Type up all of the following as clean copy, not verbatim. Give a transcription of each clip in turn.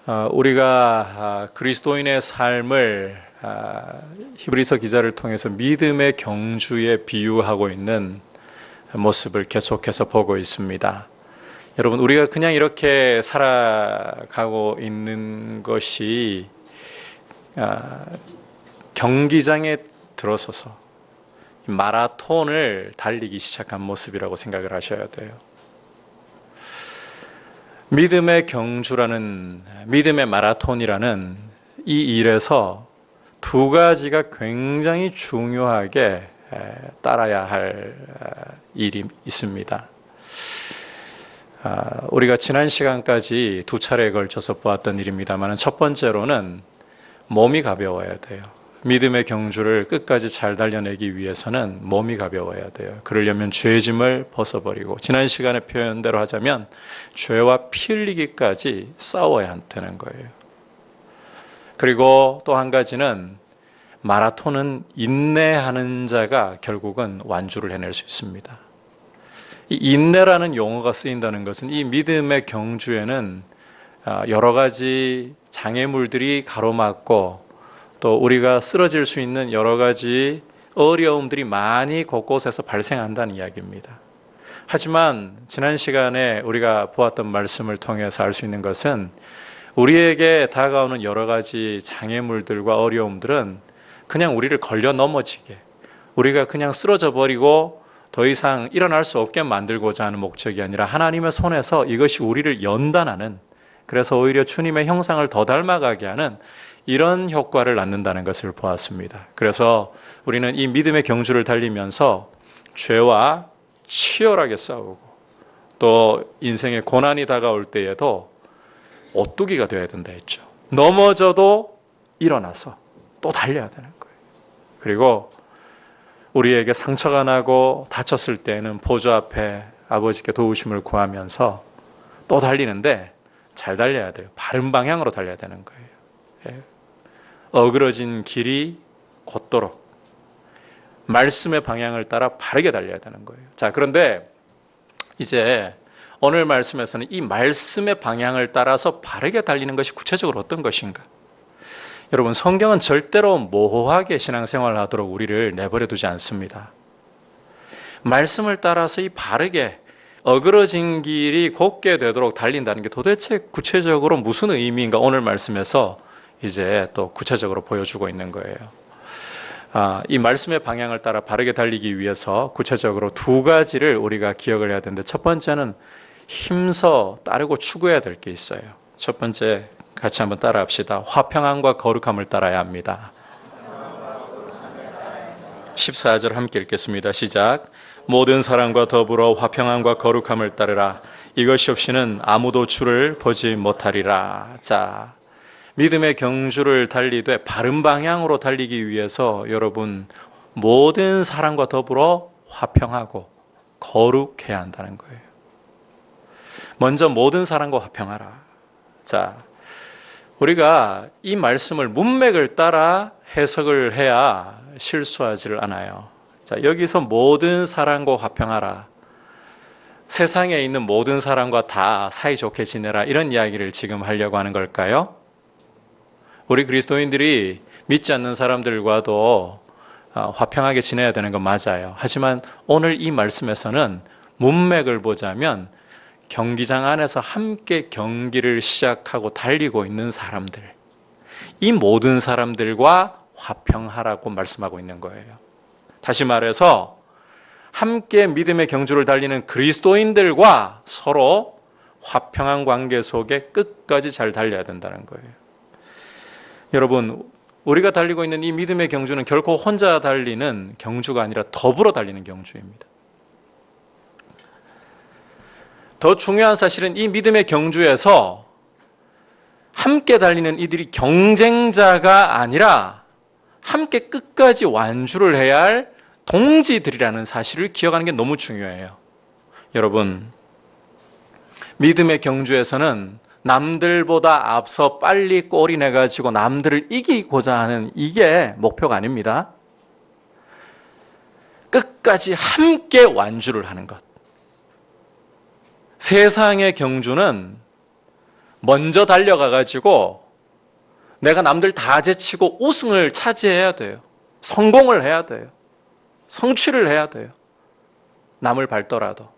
우리가 그리스도인의 삶을 히브리서 기자를 통해서 믿음의 경주에 비유하고 있는 모습을 계속해서 보고 있습니다. 여러분, 우리가 그냥 이렇게 살아가고 있는 것이 경기장에 들어서서 마라톤을 달리기 시작한 모습이라고 생각을 하셔야 돼요. 믿음의 경주라는, 믿음의 마라톤이라는 이 일에서 두 가지가 굉장히 중요하게 따라야 할 일이 있습니다. 우리가 지난 시간까지 두 차례에 걸쳐서 보았던 일입니다만, 첫 번째로는 몸이 가벼워야 돼요. 믿음의 경주를 끝까지 잘 달려내기 위해서는 몸이 가벼워야 돼요. 그러려면 죄짐을 벗어버리고, 지난 시간의 표현대로 하자면 죄와 피 흘리기까지 싸워야 되는 거예요. 그리고 또 한 가지는, 마라톤은 인내하는 자가 결국은 완주를 해낼 수 있습니다. 이 인내라는 용어가 쓰인다는 것은 이 믿음의 경주에는 여러 가지 장애물들이 가로막고, 또 우리가 쓰러질 수 있는 여러 가지 어려움들이 많이 곳곳에서 발생한다는 이야기입니다. 하지만 지난 시간에 우리가 보았던 말씀을 통해서 알 수 있는 것은, 우리에게 다가오는 여러 가지 장애물들과 어려움들은 그냥 우리를 걸려 넘어지게, 우리가 그냥 쓰러져 버리고 더 이상 일어날 수 없게 만들고자 하는 목적이 아니라 하나님의 손에서 이것이 우리를 연단하는, 그래서 오히려 주님의 형상을 더 닮아가게 하는 이런 효과를 낳는다는 것을 보았습니다. 그래서 우리는 이 믿음의 경주를 달리면서 죄와 치열하게 싸우고, 또 인생의 고난이 다가올 때에도 오뚜기가 되어야 된다 했죠. 넘어져도 일어나서 또 달려야 되는 거예요. 그리고 우리에게 상처가 나고 다쳤을 때는 보좌 앞에 아버지께 도우심을 구하면서 또 달리는데, 잘 달려야 돼요. 바른 방향으로 달려야 되는 거예요. 예. 어그러진 길이 곧도록 말씀의 방향을 따라 바르게 달려야 되는 거예요. 자, 그런데 이제 오늘 말씀에서는 이 말씀의 방향을 따라서 바르게 달리는 것이 구체적으로 어떤 것인가? 여러분, 성경은 절대로 모호하게 신앙생활을 하도록 우리를 내버려 두지 않습니다. 말씀을 따라서 이 바르게 어그러진 길이 곧게 되도록 달린다는 게 도대체 구체적으로 무슨 의미인가, 오늘 말씀에서 이제 또 구체적으로 보여주고 있는 거예요. 이 말씀의 방향을 따라 바르게 달리기 위해서 구체적으로 두 가지를 우리가 기억을 해야 되는데, 첫 번째는 힘써 따르고 추구해야 될 게 있어요. 첫 번째 같이 한번 따라 합시다. 화평함과 거룩함을 따라야 합니다. 14절 함께 읽겠습니다. 시작. 모든 사람과 더불어 화평함과 거룩함을 따르라. 이것이 없이는 아무도 주를 보지 못하리라. 자, 믿음의 경주를 달리되 바른 방향으로 달리기 위해서 여러분, 모든 사람과 더불어 화평하고 거룩해야 한다는 거예요. 먼저 모든 사람과 화평하라. 자, 우리가 이 말씀을 문맥을 따라 해석을 해야 실수하지를 않아요. 자, 여기서 모든 사람과 화평하라. 세상에 있는 모든 사람과 다 사이좋게 지내라, 이런 이야기를 지금 하려고 하는 걸까요? 우리 그리스도인들이 믿지 않는 사람들과도 화평하게 지내야 되는 건 맞아요. 하지만 오늘 이 말씀에서는 문맥을 보자면 경기장 안에서 함께 경기를 시작하고 달리고 있는 사람들, 이 모든 사람들과 화평하라고 말씀하고 있는 거예요. 다시 말해서 함께 믿음의 경주를 달리는 그리스도인들과 서로 화평한 관계 속에 끝까지 잘 달려야 된다는 거예요. 여러분, 우리가 달리고 있는 이 믿음의 경주는 결코 혼자 달리는 경주가 아니라 더불어 달리는 경주입니다. 더 중요한 사실은 이 믿음의 경주에서 함께 달리는 이들이 경쟁자가 아니라 함께 끝까지 완주를 해야 할 동지들이라는 사실을 기억하는 게 너무 중요해요. 여러분, 믿음의 경주에서는 남들보다 앞서 빨리 골이 내가지고 남들을 이기고자 하는, 이게 목표가 아닙니다. 끝까지 함께 완주를 하는 것. 세상의 경주는 먼저 달려가가지고 내가 남들 다 제치고 우승을 차지해야 돼요. 성공을 해야 돼요. 성취를 해야 돼요. 남을 밟더라도.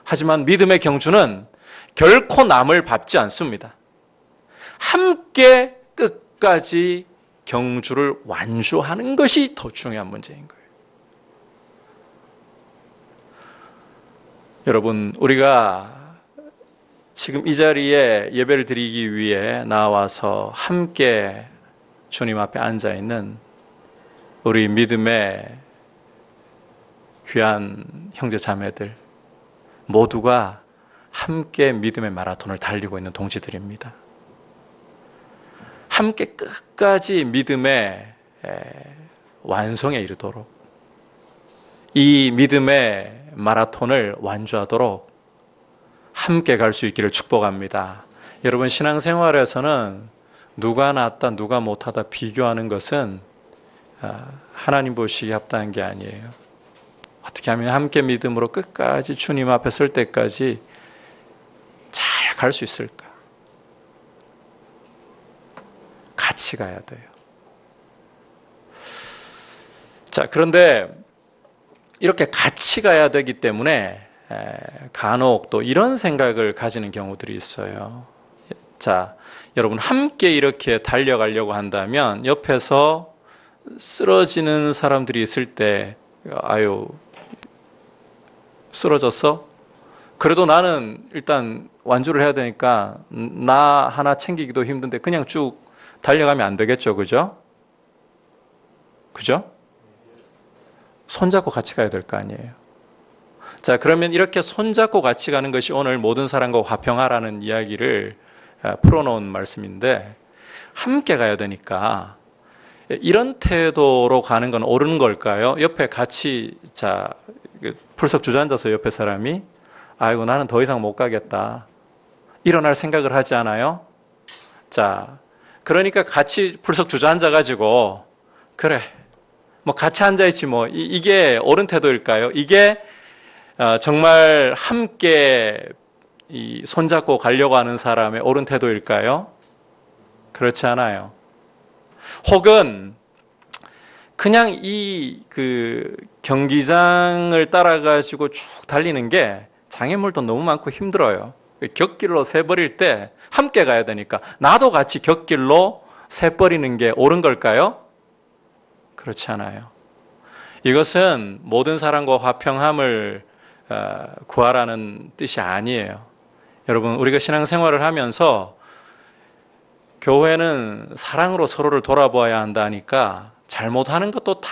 하지만 믿음의 경주는 결코 남을 밟지 않습니다. 함께 끝까지 경주를 완주하는 것이 더 중요한 문제인 거예요. 여러분, 우리가 지금 이 자리에 예배를 드리기 위해 나와서 함께 주님 앞에 앉아 있는 우리 믿음의 귀한 형제 자매들 모두가 함께 믿음의 마라톤을 달리고 있는 동지들입니다. 함께 끝까지 믿음의 완성에 이르도록 이 믿음의 마라톤을 완주하도록 함께 갈 수 있기를 축복합니다. 여러분, 신앙생활에서는 누가 낫다 누가 못하다 비교하는 것은 하나님 보시기에 합당한 게 아니에요. 어떻게 하면 함께 믿음으로 끝까지 주님 앞에 설 때까지 잘 갈 수 있을까? 같이 가야 돼요. 자, 그런데 이렇게 같이 가야 되기 때문에 간혹 또 이런 생각을 가지는 경우들이 있어요. 자, 여러분, 함께 이렇게 달려가려고 한다면 옆에서 쓰러지는 사람들이 있을 때 아유, 쓰러졌어? 그래도 나는 일단 완주를 해야 되니까 나 하나 챙기기도 힘든데 그냥 쭉 달려가면 안 되겠죠, 그죠? 그죠? 손잡고 같이 가야 될 거 아니에요. 자, 그러면 이렇게 손잡고 같이 가는 것이 오늘 모든 사람과 화평하라는 이야기를 풀어놓은 말씀인데, 함께 가야 되니까 이런 태도로 가는 건 옳은 걸까요? 옆에 같이, 자, 풀썩 주저앉아서 옆에 사람이 아이고 나는 더 이상 못 가겠다 일어날 생각을 하지 않아요? 자, 그러니까 같이 풀썩 주저앉아가지고 그래 뭐 같이 앉아있지 뭐 이게 옳은 태도일까요? 이게 정말 함께 이 손잡고 가려고 하는 사람의 옳은 태도일까요? 그렇지 않아요. 혹은 그냥 이 경기장을 따라가지고 쭉 달리는 게 장애물도 너무 많고 힘들어요. 곁길로 새버릴 때 함께 가야 되니까 나도 같이 곁길로 새버리는 게 옳은 걸까요? 그렇지 않아요. 이것은 모든 사람과 화평함을 구하라는 뜻이 아니에요. 여러분, 우리가 신앙생활을 하면서 교회는 사랑으로 서로를 돌아보아야 한다니까 잘못하는 것도 다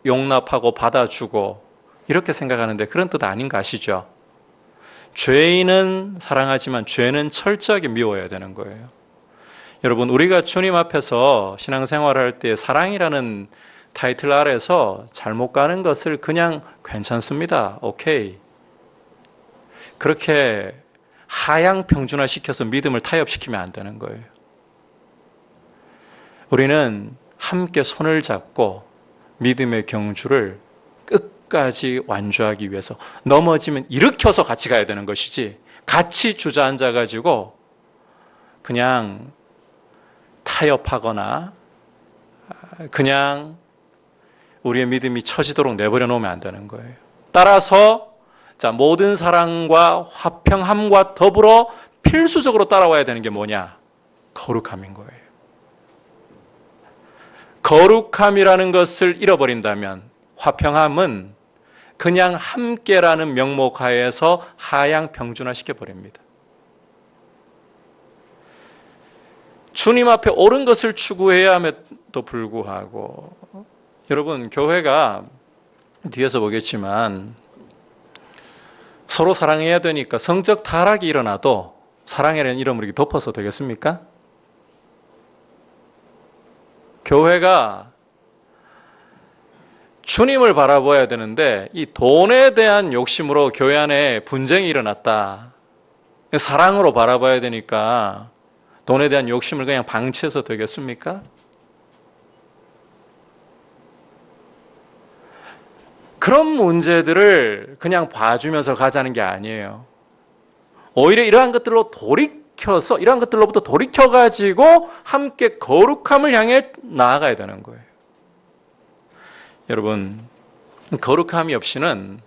용납하고 받아주고 이렇게 생각하는데 그런 뜻 아닌 거 아시죠? 죄인은 사랑하지만 죄는 철저하게 미워야 되는 거예요. 여러분, 우리가 주님 앞에서 신앙생활을 할 때 사랑이라는 타이틀 아래서 잘못 가는 것을 그냥 괜찮습니다. 오케이. 그렇게 하향 평준화시켜서 믿음을 타협시키면 안 되는 거예요. 우리는 함께 손을 잡고 믿음의 경주를 끝까지 완주하기 위해서 넘어지면 일으켜서 같이 가야 되는 것이지 같이 주저앉아가지고 그냥 타협하거나 그냥 우리의 믿음이 처지도록 내버려 놓으면 안 되는 거예요. 따라서 자, 모든 사랑과 화평함과 더불어 필수적으로 따라와야 되는 게 뭐냐? 거룩함인 거예요. 거룩함이라는 것을 잃어버린다면 화평함은 그냥 함께라는 명목 하에서 하향 평준화 시켜버립니다. 주님 앞에 옳은 것을 추구해야 함에도 불구하고 여러분, 교회가 뒤에서 보겠지만 서로 사랑해야 되니까 성적 타락이 일어나도 사랑이라는 이름으로 덮어서 되겠습니까? 교회가 주님을 바라봐야 되는데 이 돈에 대한 욕심으로 교회 안에 분쟁이 일어났다. 사랑으로 바라봐야 되니까 돈에 대한 욕심을 그냥 방치해서 되겠습니까? 그런 문제들을 그냥 봐주면서 가자는 게 아니에요. 오히려 이러한 것들로 돌이켜서 이러한 것들로부터 돌이켜가지고 함께 거룩함을 향해 나아가야 되는 거예요. 여러분, 거룩함이 없이는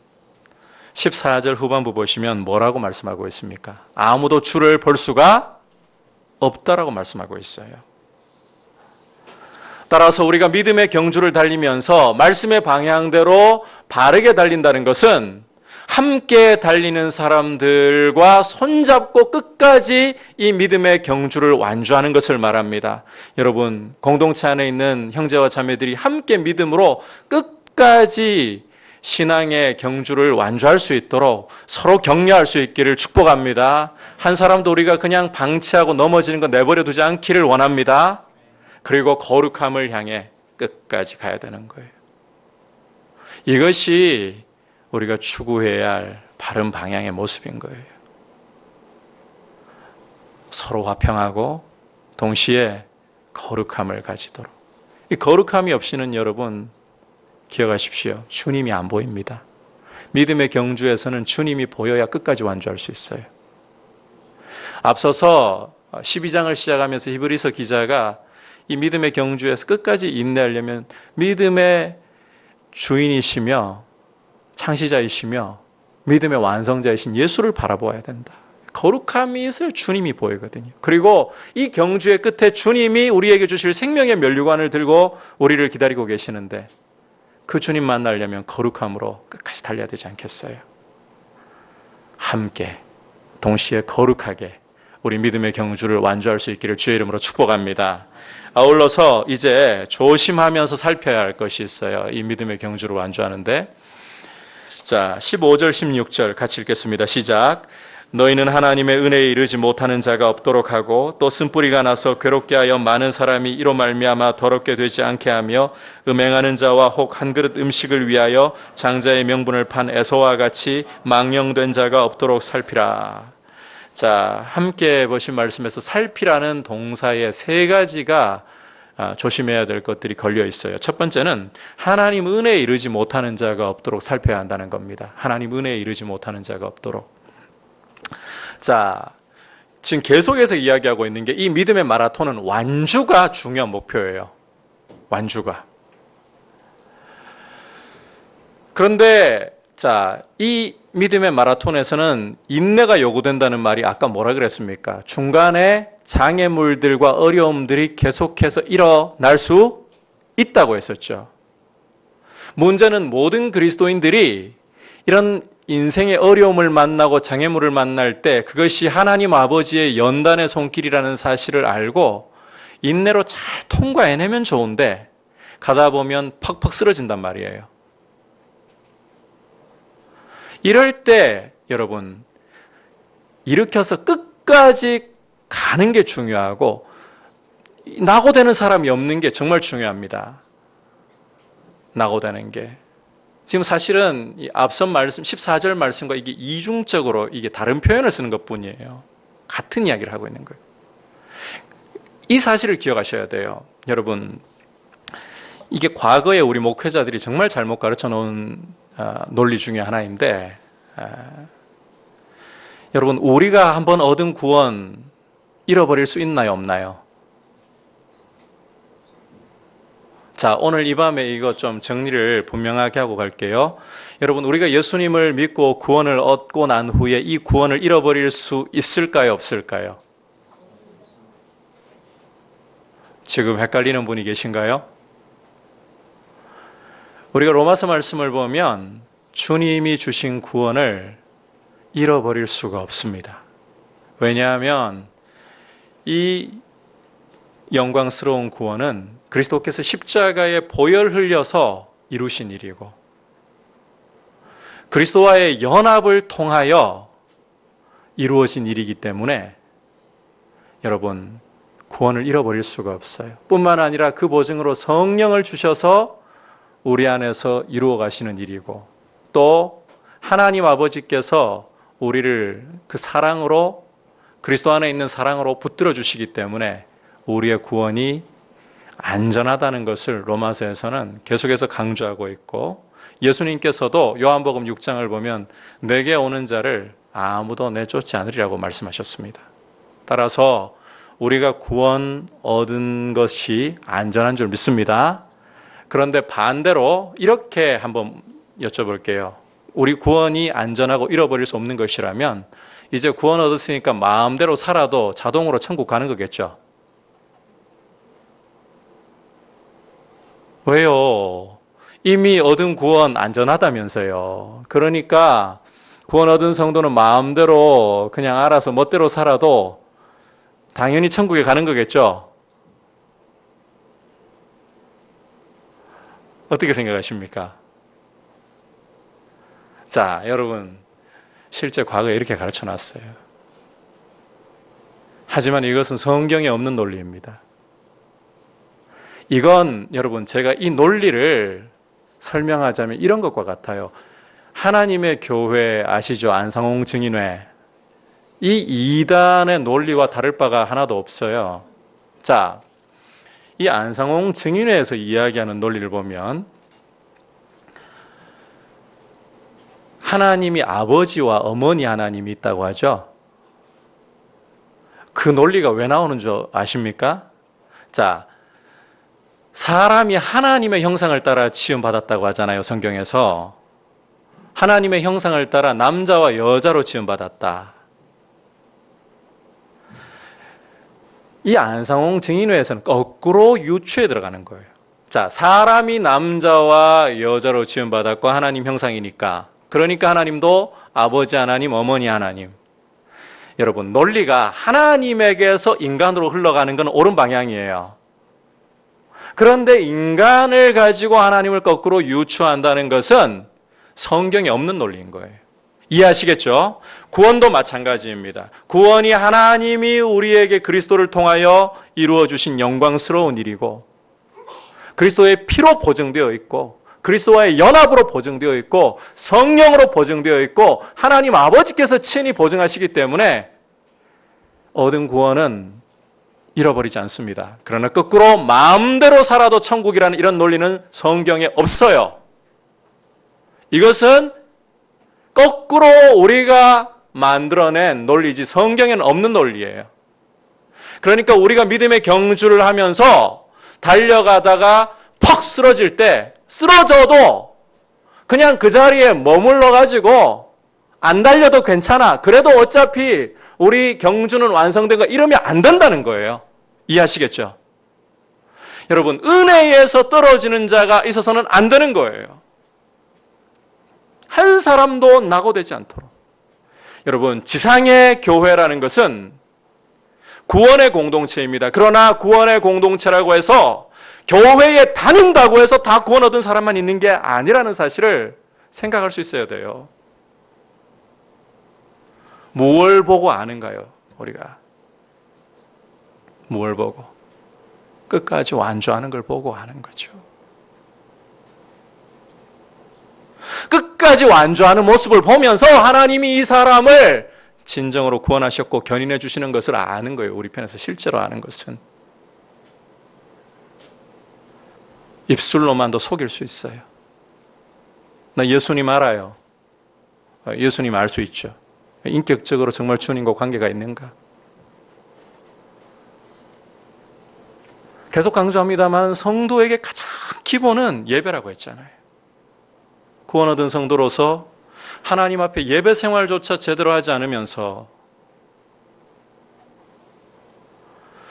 14절 후반부 보시면 뭐라고 말씀하고 있습니까? 아무도 주를 볼 수가 없다라고 말씀하고 있어요. 따라서 우리가 믿음의 경주를 달리면서 말씀의 방향대로 바르게 달린다는 것은 함께 달리는 사람들과 손잡고 끝까지 이 믿음의 경주를 완주하는 것을 말합니다. 여러분, 공동체 안에 있는 형제와 자매들이 함께 믿음으로 끝까지 신앙의 경주를 완주할 수 있도록 서로 격려할 수 있기를 축복합니다. 한 사람도 우리가 그냥 방치하고 넘어지는 거 내버려 두지 않기를 원합니다. 그리고 거룩함을 향해 끝까지 가야 되는 거예요. 이것이 우리가 추구해야 할 바른 방향의 모습인 거예요. 서로 화평하고 동시에 거룩함을 가지도록. 이 거룩함이 없이는 여러분 기억하십시오. 주님이 안 보입니다. 믿음의 경주에서는 주님이 보여야 끝까지 완주할 수 있어요. 앞서서 12장을 시작하면서 히브리서 기자가 이 믿음의 경주에서 끝까지 인내하려면 믿음의 주인이시며 창시자이시며 믿음의 완성자이신 예수를 바라보아야 된다. 거룩함이 있어야 주님이 보이거든요. 그리고 이 경주의 끝에 주님이 우리에게 주실 생명의 면류관을 들고 우리를 기다리고 계시는데 그 주님 만나려면 거룩함으로 끝까지 달려야 되지 않겠어요? 함께 동시에 거룩하게 우리 믿음의 경주를 완주할 수 있기를 주의 이름으로 축복합니다. 아울러서 이제 조심하면서 살펴야 할 것이 있어요. 이 믿음의 경주를 완주하는데, 자 15절 16절 같이 읽겠습니다. 시작. 너희는 하나님의 은혜에 이르지 못하는 자가 없도록 하고 또 쓴뿌리가 나서 괴롭게 하여 많은 사람이 이로 말미암아 더럽게 되지 않게 하며 음행하는 자와 혹 한 그릇 음식을 위하여 장자의 명분을 판 에서와 같이 망령된 자가 없도록 살피라. 자, 함께 보신 말씀에서 살피라는 동사의 세 가지가 조심해야 될 것들이 걸려 있어요. 첫 번째는 하나님 은혜에 이르지 못하는 자가 없도록 살펴야 한다는 겁니다. 하나님 은혜에 이르지 못하는 자가 없도록. 자, 지금 계속해서 이야기하고 있는 게 이 믿음의 마라톤은 완주가 중요한 목표예요. 완주가. 그런데 자, 이 믿음의 마라톤에서는 인내가 요구된다는 말이 아까 뭐라 그랬습니까? 중간에 장애물들과 어려움들이 계속해서 일어날 수 있다고 했었죠. 문제는 모든 그리스도인들이 이런 인생의 어려움을 만나고 장애물을 만날 때 그것이 하나님 아버지의 연단의 손길이라는 사실을 알고 인내로 잘 통과해내면 좋은데 가다 보면 퍽퍽 쓰러진단 말이에요. 이럴 때 여러분 일으켜서 끝까지 가는 게 중요하고 낙오되는 사람이 없는 게 정말 중요합니다. 낙오되는 게. 지금 사실은 이 앞선 말씀 14절 말씀과 이게 이중적으로 이게 다른 표현을 쓰는 것뿐이에요. 같은 이야기를 하고 있는 거예요. 이 사실을 기억하셔야 돼요. 여러분, 이게 과거에 우리 목회자들이 정말 잘못 가르쳐 놓은 논리 중에 하나인데, 여러분, 우리가 한번 얻은 구원 잃어버릴 수 있나요, 없나요? 자, 오늘 이 밤에 이거 좀 정리를 분명하게 하고 갈게요. 여러분, 우리가 예수님을 믿고 구원을 얻고 난 후에 이 구원을 잃어버릴 수 있을까요, 없을까요? 지금 헷갈리는 분이 계신가요? 우리가 로마서 말씀을 보면 주님이 주신 구원을 잃어버릴 수가 없습니다. 왜냐하면 이 영광스러운 구원은 그리스도께서 십자가에 보혈 흘려서 이루신 일이고 그리스도와의 연합을 통하여 이루어진 일이기 때문에 여러분 구원을 잃어버릴 수가 없어요. 뿐만 아니라 그 보증으로 성령을 주셔서 우리 안에서 이루어 가시는 일이고 또 하나님 아버지께서 우리를 그 사랑으로 그리스도 안에 있는 사랑으로 붙들어 주시기 때문에 우리의 구원이 안전하다는 것을 로마서에서는 계속해서 강조하고 있고 예수님께서도 요한복음 6장을 보면 내게 오는 자를 아무도 내쫓지 않으리라고 말씀하셨습니다. 따라서 우리가 구원 얻은 것이 안전한 줄 믿습니다. 그런데 반대로 이렇게 한번 여쭤볼게요. 우리 구원이 안전하고 잃어버릴 수 없는 것이라면 이제 구원 얻었으니까 마음대로 살아도 자동으로 천국 가는 거겠죠? 왜요? 이미 얻은 구원 안전하다면서요. 그러니까 구원 얻은 성도는 마음대로 그냥 알아서 멋대로 살아도 당연히 천국에 가는 거겠죠? 어떻게 생각하십니까? 자, 여러분, 실제 과거에 이렇게 가르쳐 놨어요. 하지만 이것은 성경에 없는 논리입니다. 이건 여러분, 제가 이 논리를 설명하자면 이런 것과 같아요. 하나님의 교회 아시죠? 안상홍 증인회. 이 이단의 논리와 다를 바가 하나도 없어요. 자, 이 안상홍 증인회에서 이야기하는 논리를 보면 하나님이 아버지와 어머니 하나님이 있다고 하죠. 그 논리가 왜 나오는 줄 아십니까? 자, 사람이 하나님의 형상을 따라 지음받았다고 하잖아요, 성경에서. 하나님의 형상을 따라 남자와 여자로 지음받았다. 이 안상홍 증인회에서는 거꾸로 유추에 들어가는 거예요. 자, 사람이 남자와 여자로 지음받았고 하나님 형상이니까. 그러니까 하나님도 아버지 하나님, 어머니 하나님. 여러분, 논리가 하나님에게서 인간으로 흘러가는 건 옳은 방향이에요. 그런데 인간을 가지고 하나님을 거꾸로 유추한다는 것은 성경에 없는 논리인 거예요. 이해하시겠죠? 구원도 마찬가지입니다. 구원이 하나님이 우리에게 그리스도를 통하여 이루어 주신 영광스러운 일이고 그리스도의 피로 보증되어 있고 그리스도와의 연합으로 보증되어 있고 성령으로 보증되어 있고 하나님 아버지께서 친히 보증하시기 때문에 얻은 구원은 잃어버리지 않습니다. 그러나 거꾸로 마음대로 살아도 천국이라는 이런 논리는 성경에 없어요. 이것은 거꾸로 우리가 만들어낸 논리지 성경에는 없는 논리예요. 그러니까 우리가 믿음의 경주를 하면서 달려가다가 퍽 쓰러질 때 쓰러져도 그냥 그 자리에 머물러 가지고 안 달려도 괜찮아. 그래도 어차피 우리 경주는 완성된 거 이러면 안 된다는 거예요. 이해하시겠죠? 여러분, 은혜에서 떨어지는 자가 있어서는 안 되는 거예요. 한 사람도 낙오되지 않도록. 여러분, 지상의 교회라는 것은 구원의 공동체입니다. 그러나 구원의 공동체라고 해서 교회에 다닌다고 해서 다 구원 얻은 사람만 있는 게 아니라는 사실을 생각할 수 있어야 돼요. 무엇을 보고 아는가요, 우리가? 무엇을 보고? 끝까지 완주하는 걸 보고 아는 거죠. 끝까지 완주하는 모습을 보면서 하나님이 이 사람을 진정으로 구원하셨고 견인해 주시는 것을 아는 거예요. 우리 편에서 실제로 아는 것은. 입술로만도 속일 수 있어요. 나 예수님 알아요. 예수님 알 수 있죠. 인격적으로 정말 주님과 관계가 있는가? 계속 강조합니다만 성도에게 가장 기본은 예배라고 했잖아요. 구원 얻은 성도로서 하나님 앞에 예배 생활조차 제대로 하지 않으면서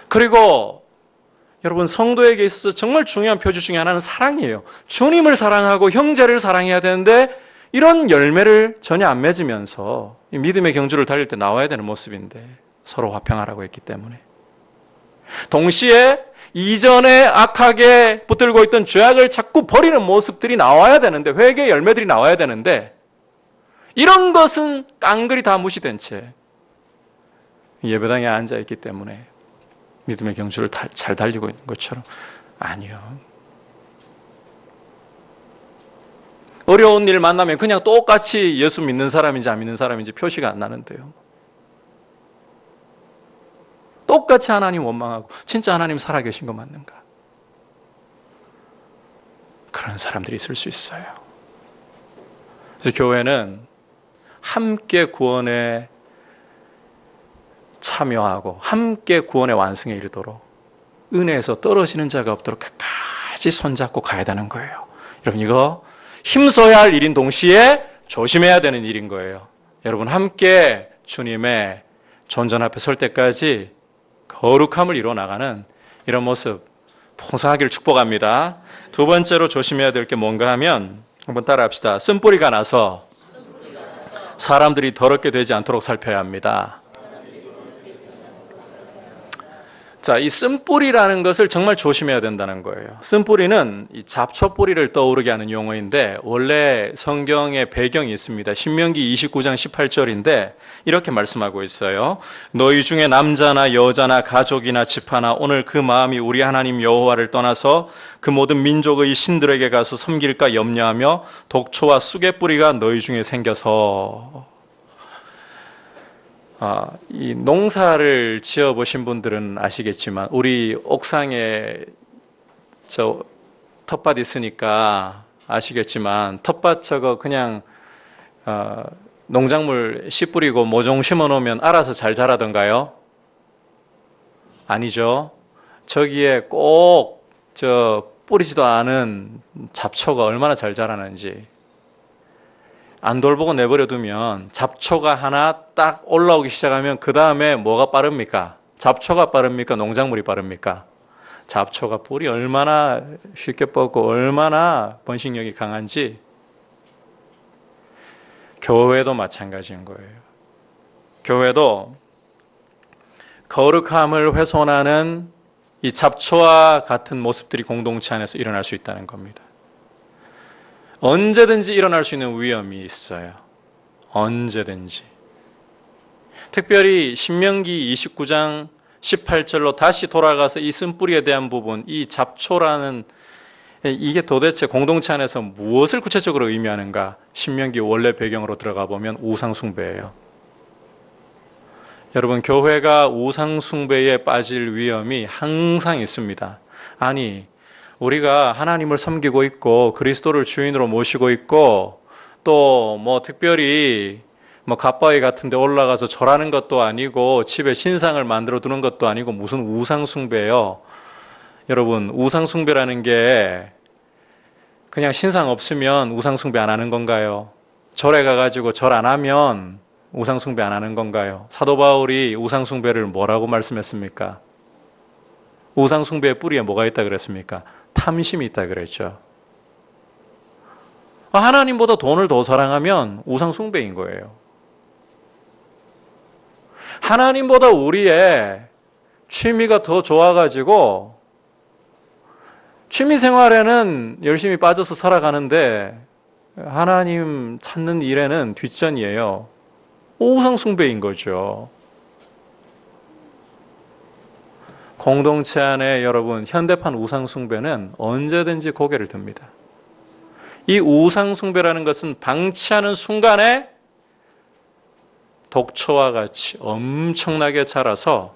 그리고 여러분 성도에게 있어서 정말 중요한 표주 중에 하나는 사랑이에요. 주님을 사랑하고 형제를 사랑해야 되는데 이런 열매를 전혀 안 맺으면서 믿음의 경주를 달릴 때 나와야 되는 모습인데 서로 화평하라고 했기 때문에 동시에 이전에 악하게 붙들고 있던 죄악을 자꾸 버리는 모습들이 나와야 되는데 회개의 열매들이 나와야 되는데 이런 것은 깡그리 다 무시된 채 예배당에 앉아있기 때문에 믿음의 경주를 잘 달리고 있는 것처럼 아니요. 어려운 일 만나면 그냥 똑같이 예수 믿는 사람인지 안 믿는 사람인지 표시가 안 나는데요. 똑같이 하나님 원망하고 진짜 하나님 살아계신 거 맞는가? 그런 사람들이 있을 수 있어요. 그래서 교회는 함께 구원의 참여하고 함께 구원의 완성에 이르도록 은혜에서 떨어지는 자가 없도록 끝까지 손잡고 가야 되는 거예요. 여러분, 이거 힘써야 할 일인 동시에 조심해야 되는 일인 거예요. 여러분, 함께 주님의 존전 앞에 설 때까지 거룩함을 이루어 나가는 이런 모습 풍성하기를 축복합니다. 두 번째로 조심해야 될 게 뭔가 하면 한번 따라합시다. 쓴뿌리가 나서 사람들이 더럽게 되지 않도록 살펴야 합니다. 자, 이 쓴뿌리라는 것을 정말 조심해야 된다는 거예요. 쓴뿌리는 이 잡초뿌리를 떠오르게 하는 용어인데 원래 성경의 배경이 있습니다. 신명기 29장 18절인데 이렇게 말씀하고 있어요. 너희 중에 남자나 여자나 가족이나 집하나 오늘 그 마음이 우리 하나님 여호와를 떠나서 그 모든 민족의 신들에게 가서 섬길까 염려하며 독초와 쑥의 뿌리가 너희 중에 생겨서. 이 농사를 지어 보신 분들은 아시겠지만 우리 옥상에 저 텃밭 있으니까 아시겠지만 텃밭 저거 그냥 농작물 씨 뿌리고 모종 심어 놓으면 알아서 잘 자라던가요? 아니죠. 저기에 꼭 저 뿌리지도 않은 잡초가 얼마나 잘 자라는지 안 돌보고 내버려 두면 잡초가 하나 딱 올라오기 시작하면 그 다음에 뭐가 빠릅니까? 잡초가 빠릅니까? 농작물이 빠릅니까? 잡초가 뿌리 얼마나 쉽게 뻗고 얼마나 번식력이 강한지 교회도 마찬가지인 거예요. 교회도 거룩함을 훼손하는 이 잡초와 같은 모습들이 공동체 안에서 일어날 수 있다는 겁니다. 언제든지 일어날 수 있는 위험이 있어요. 언제든지. 특별히 신명기 29장 18절로 다시 돌아가서 이 쓴뿌리에 대한 부분, 이 잡초라는 이게 도대체 공동체 안에서 무엇을 구체적으로 의미하는가? 신명기 원래 배경으로 들어가 보면 우상숭배예요. 여러분, 교회가 우상숭배에 빠질 위험이 항상 있습니다. 아니, 우리가 하나님을 섬기고 있고 그리스도를 주인으로 모시고 있고 또 뭐 특별히 뭐 갓바위 같은 데 올라가서 절하는 것도 아니고 집에 신상을 만들어 두는 것도 아니고 무슨 우상숭배예요. 여러분, 우상숭배라는 게 그냥 신상 없으면 우상숭배 안 하는 건가요? 절에 가가지고 절 안 하면 우상숭배 안 하는 건가요? 사도 바울이 우상숭배를 뭐라고 말씀했습니까? 우상숭배의 뿌리에 뭐가 있다 그랬습니까? 탐심이 있다 그랬죠. 하나님보다 돈을 더 사랑하면 우상숭배인 거예요. 하나님보다 우리의 취미가 더 좋아가지고 취미생활에는 열심히 빠져서 살아가는데 하나님 찾는 일에는 뒷전이에요. 우상숭배인 거죠. 공동체 안에 여러분, 현대판 우상숭배는 언제든지 고개를 듭니다. 이 우상숭배라는 것은 방치하는 순간에 독초와 같이 엄청나게 자라서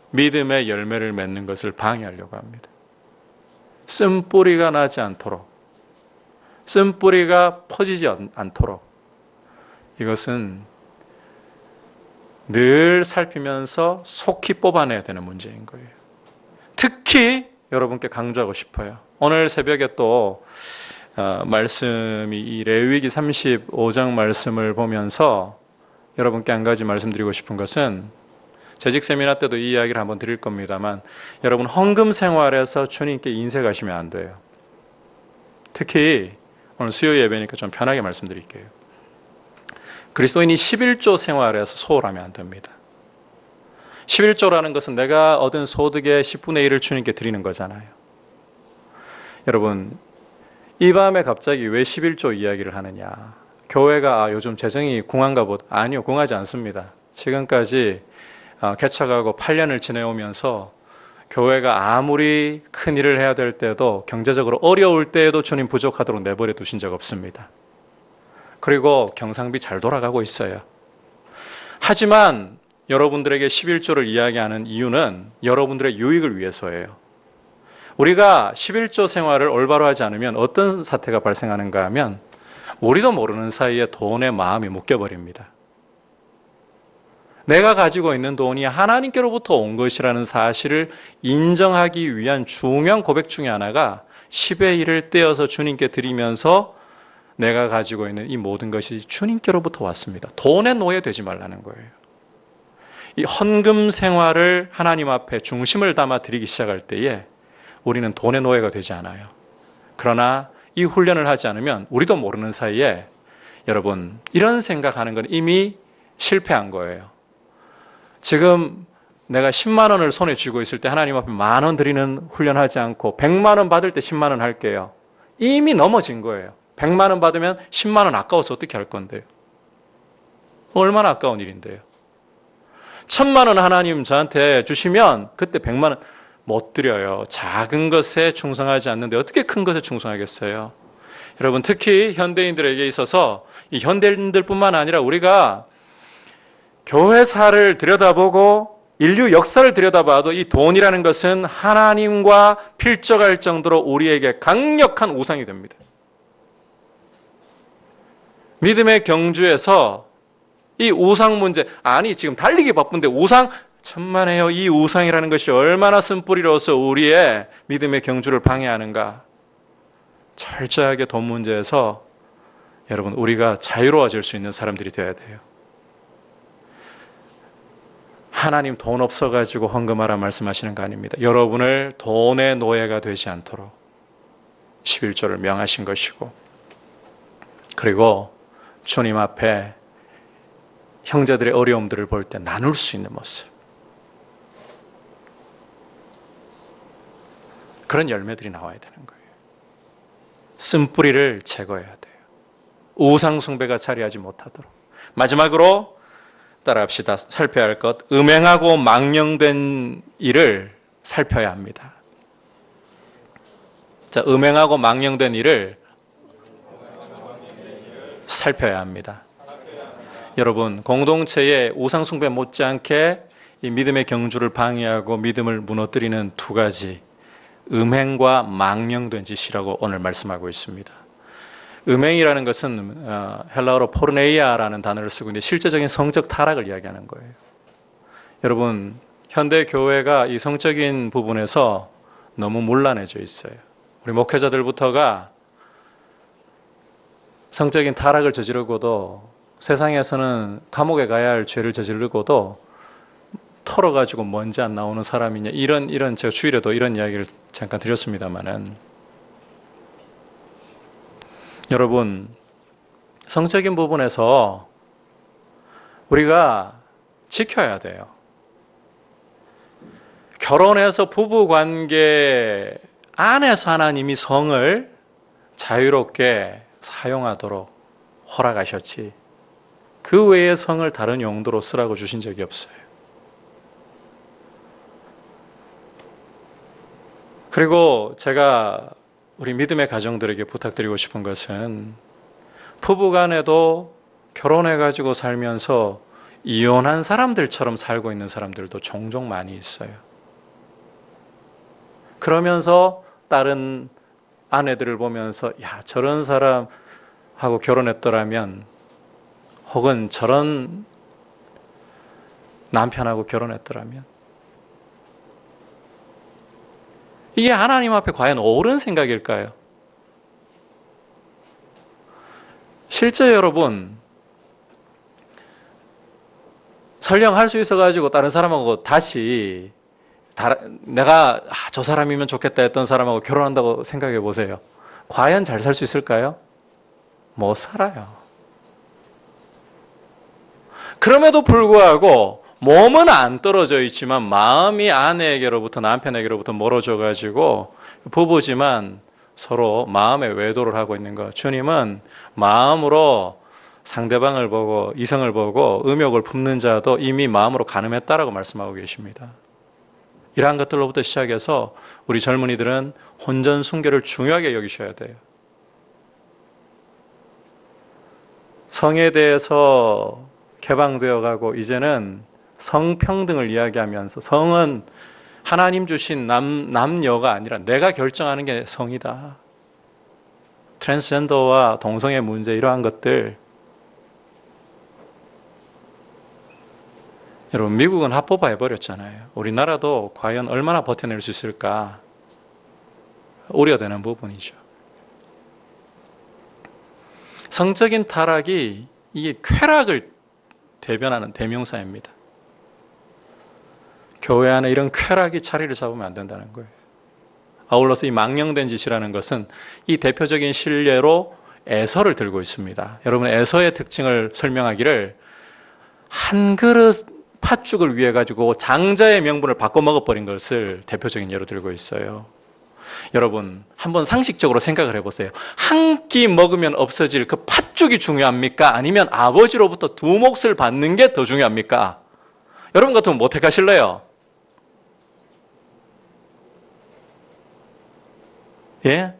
믿음의 열매를 맺는 것을 방해하려고 합니다. 쓴뿌리가 나지 않도록, 쓴뿌리가 퍼지지 않도록 이것은 늘 살피면서 속히 뽑아내야 되는 문제인 거예요. 특히 여러분께 강조하고 싶어요. 오늘 새벽에 또 말씀이 이 레위기 35장 말씀을 보면서 여러분께 한 가지 말씀드리고 싶은 것은 재직 세미나 때도 이 이야기를 한번 드릴 겁니다만 여러분, 헌금 생활에서 주님께 인색하시면 안 돼요. 특히 오늘 수요 예배니까 좀 편하게 말씀드릴게요. 그리스도인이 11조 생활에서 소홀하면 안 됩니다. 11조라는 것은 내가 얻은 소득의 10분의 1을 주님께 드리는 거잖아요. 여러분, 이 밤에 갑자기 왜 11조 이야기를 하느냐? 교회가 요즘 재정이 궁한가 보다. 아니요, 궁하지 않습니다. 지금까지 개척하고 8년을 지내오면서 교회가 아무리 큰 일을 해야 될 때도 경제적으로 어려울 때에도 주님 부족하도록 내버려 두신 적 없습니다. 그리고 경상비 잘 돌아가고 있어요. 하지만 여러분들에게 11조를 이야기하는 이유는 여러분들의 유익을 위해서예요. 우리가 11조 생활을 올바로 하지 않으면 어떤 사태가 발생하는가 하면 우리도 모르는 사이에 돈에 마음이 묶여버립니다. 내가 가지고 있는 돈이 하나님께로부터 온 것이라는 사실을 인정하기 위한 중요한 고백 중에 하나가 10의 1을 떼어서 주님께 드리면서 내가 가지고 있는 이 모든 것이 주님께로부터 왔습니다. 돈의 노예 되지 말라는 거예요. 이 헌금 생활을 하나님 앞에 중심을 담아 드리기 시작할 때에 우리는 돈의 노예가 되지 않아요. 그러나 이 훈련을 하지 않으면 우리도 모르는 사이에 여러분 이런 생각하는 건 이미 실패한 거예요. 지금 내가 10만 원을 손에 쥐고 있을 때 하나님 앞에 10,000원 드리는 훈련하지 않고 100만 원 받을 때 10만 원 할게요. 이미 넘어진 거예요. 100만 원 받으면 10만 원 아까워서 어떻게 할 건데요? 얼마나 아까운 일인데요. 1,000만 원 하나님 저한테 주시면 그때 100만 원 못 드려요. 작은 것에 충성하지 않는데 어떻게 큰 것에 충성하겠어요? 여러분 특히 현대인들에게 있어서 이 현대인들뿐만 아니라 우리가 교회사를 들여다보고 인류 역사를 들여다봐도 이 돈이라는 것은 하나님과 필적할 정도로 우리에게 강력한 우상이 됩니다. 믿음의 경주에서 이 우상 문제, 아니 지금 달리기 바쁜데 우상 천만에요. 이 우상이라는 것이 얼마나 쓴뿌리로서 우리의 믿음의 경주를 방해하는가. 철저하게 돈 문제에서 여러분 우리가 자유로워질 수 있는 사람들이 되어야 돼요. 하나님 돈 없어가지고 헌금하라 말씀하시는 거 아닙니다. 여러분을 돈의 노예가 되지 않도록 11조를 명하신 것이고, 그리고 주님 앞에 형제들의 어려움들을 볼 때 나눌 수 있는 모습, 그런 열매들이 나와야 되는 거예요. 쓴뿌리를 제거해야 돼요. 우상 숭배가 자리하지 못하도록. 마지막으로 따라합시다. 살펴야 할 것, 음행하고 망령된 일을 살펴야 합니다. 자, 음행하고 망령된 일을 살펴야 합니다. 여러분, 공동체의 우상 숭배 못지않게 이 믿음의 경주를 방해하고 믿음을 무너뜨리는 두 가지, 음행과 망령된 짓이라고 오늘 말씀하고 있습니다. 음행이라는 것은 헬라어로 포르네이아라는 단어를 쓰고 있는데 실제적인 성적 타락을 이야기하는 거예요. 여러분, 현대 교회가 이 성적인 부분에서 너무 문란해져 있어요. 우리 목회자들부터가 성적인 타락을 저지르고도, 세상에서는 감옥에 가야 할 죄를 저지르고도 털어가지고 먼지 안 나오는 사람이냐, 이런 제가 주일에도 이런 이야기를 잠깐 드렸습니다만은, 여러분 성적인 부분에서 우리가 지켜야 돼요. 결혼해서 부부관계 안에서 하나님이 성을 자유롭게 사용하도록 허락하셨지, 그 외의 성을 다른 용도로 쓰라고 주신 적이 없어요. 그리고 제가 우리 믿음의 가정들에게 부탁드리고 싶은 것은, 부부간에도 결혼해가지고 살면서 이혼한 사람들처럼 살고 있는 사람들도 종종 많이 있어요. 그러면서 다른 아내들을 보면서 야, 저런 사람하고 결혼했더라면, 혹은 저런 남편하고 결혼했더라면, 이게 하나님 앞에 과연 옳은 생각일까요? 실제 여러분, 설령 할 수 있어가지고 다른 사람하고 다시 내가 저 사람이면 좋겠다 했던 사람하고 결혼한다고 생각해 보세요. 과연 잘 살 수 있을까요? 못 살아요. 그럼에도 불구하고 몸은 안 떨어져 있지만 마음이 아내에게로부터, 남편에게로부터 멀어져 가지고 부부지만 서로 마음의 외도를 하고 있는 것. 주님은 마음으로 상대방을 보고 이성을 보고 음욕을 품는 자도 이미 마음으로 간음했다라고 말씀하고 계십니다. 이러한 것들로부터 시작해서 우리 젊은이들은 혼전 순결을 중요하게 여기셔야 돼요. 성에 대해서 개방되어 가고 이제는 성평등을 이야기하면서, 성은 하나님 주신 남녀가 아니라 내가 결정하는 게 성이다. 트랜스젠더와 동성애 문제, 이러한 것들, 여러분, 미국은 합법화 해버렸잖아요. 우리나라도 과연 얼마나 버텨낼 수 있을까 우려되는 부분이죠. 성적인 타락이 이게 쾌락을 대변하는 대명사입니다. 교회 안에 이런 쾌락이 자리를 잡으면 안 된다는 거예요. 아울러서 이 망령된 짓이라는 것은 이 대표적인 실례로 에서를 들고 있습니다. 여러분, 에서의 특징을 설명하기를 한 그릇 팥죽을 위해 가지고 장자의 명분을 바꿔 먹어버린 것을 대표적인 예로 들고 있어요. 여러분, 한번 상식적으로 생각을 해보세요. 한 끼 먹으면 없어질 그 팥죽이 중요합니까? 아니면 아버지로부터 두 몫을 받는 게 더 중요합니까? 여러분 같으면 뭐 택하실래요? 예?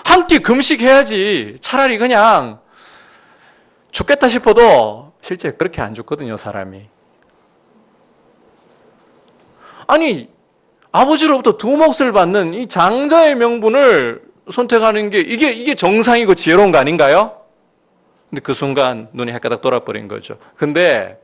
한 끼 금식해야지. 차라리 그냥 죽겠다 싶어도 실제 그렇게 안 죽거든요, 사람이. 아니, 아버지로부터 두 몫을 받는 이 장자의 명분을 선택하는 게 이게 정상이고 지혜로운 거 아닌가요? 근데 그 순간 눈이 헷가닥 돌아버린 거죠. 근데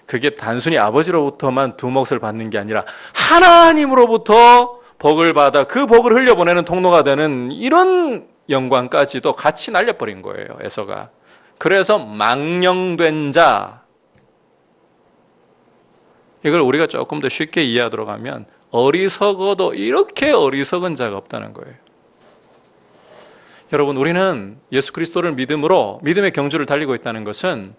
그게 단순히 아버지로부터만 두 몫을 받는 게 아니라 하나님으로부터 복을 받아 그 복을 흘려보내는 통로가 되는 이런 영광까지도 같이 날려버린 거예요, 에서가. 그래서 망령된 자, 이걸 우리가 조금 더 쉽게 이해하도록 하면 어리석어도 이렇게 어리석은 자가 없다는 거예요. 여러분, 우리는 예수 그리스도를 믿음으로 믿음의 경주를 달리고 있다는 것은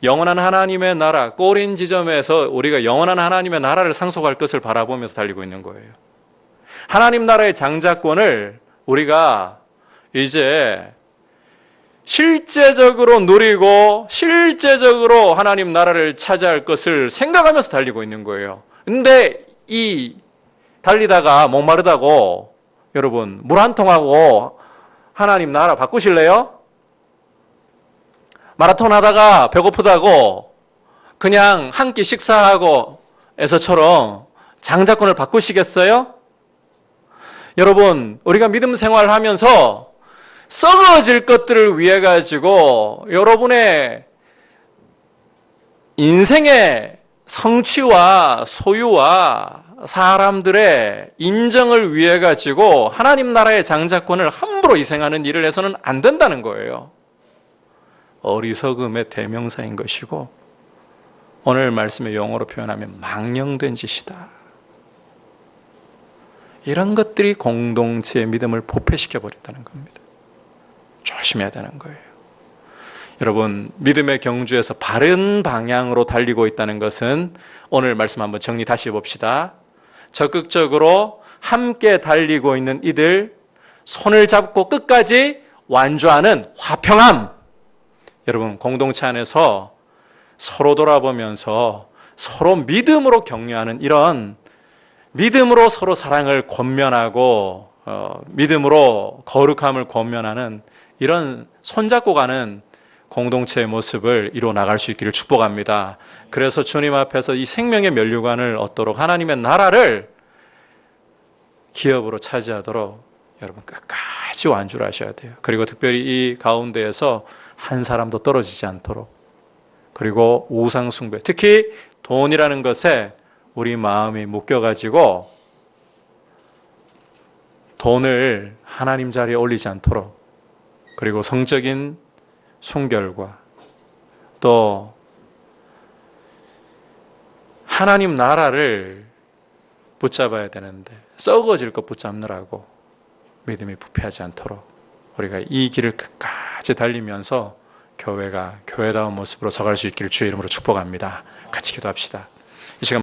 영원한 하나님의 나라, 꼬린 지점에서 우리가 영원한 하나님의 나라를 상속할 것을 바라보면서 달리고 있는 거예요. 하나님 나라의 장자권을 우리가 이제 실제적으로 누리고 실제적으로 하나님 나라를 차지할 것을 생각하면서 달리고 있는 거예요. 근데 이 달리다가 목마르다고 여러분 물 한 통하고 하나님 나라 바꾸실래요? 마라톤 하다가 배고프다고 그냥 한 끼 식사하고 에서처럼 장자권을 바꾸시겠어요? 여러분, 우리가 믿음 생활을 하면서 썩어질 것들을 위해 가지고 여러분의 인생의 성취와 소유와 사람들의 인정을 위해 가지고 하나님 나라의 장자권을 함부로 희생하는 일을 해서는 안 된다는 거예요. 어리석음의 대명사인 것이고 오늘 말씀의 용어로 표현하면 망령된 짓이다. 이런 것들이 공동체의 믿음을 부패시켜 버린다는 겁니다. 조심해야 되는 거예요. 여러분, 믿음의 경주에서 바른 방향으로 달리고 있다는 것은 오늘 말씀 한번 정리 다시 해봅시다. 적극적으로 함께 달리고 있는 이들, 손을 잡고 끝까지 완주하는 화평함. 여러분, 공동체 안에서 서로 돌아보면서 서로 믿음으로 격려하는 이런 믿음으로 서로 사랑을 권면하고 믿음으로 거룩함을 권면하는 이런 손잡고 가는 공동체의 모습을 이루어 나갈 수 있기를 축복합니다. 그래서 주님 앞에서 이 생명의 면류관을 얻도록 하나님의 나라를 기업으로 차지하도록 여러분 끝까지 완주를 하셔야 돼요. 그리고 특별히 이 가운데에서 한 사람도 떨어지지 않도록, 그리고 우상 숭배, 특히 돈이라는 것에 우리 마음이 묶여가지고 돈을 하나님 자리에 올리지 않도록, 그리고 성적인 순결과 또 하나님 나라를 붙잡아야 되는데 썩어질 것 붙잡느라고 믿음이 부패하지 않도록 우리가 이 길을 끝까지 달리면서 교회가 교회다운 모습으로 서갈 수 있기를 주의 이름으로 축복합니다. 같이 기도합시다. 이 시간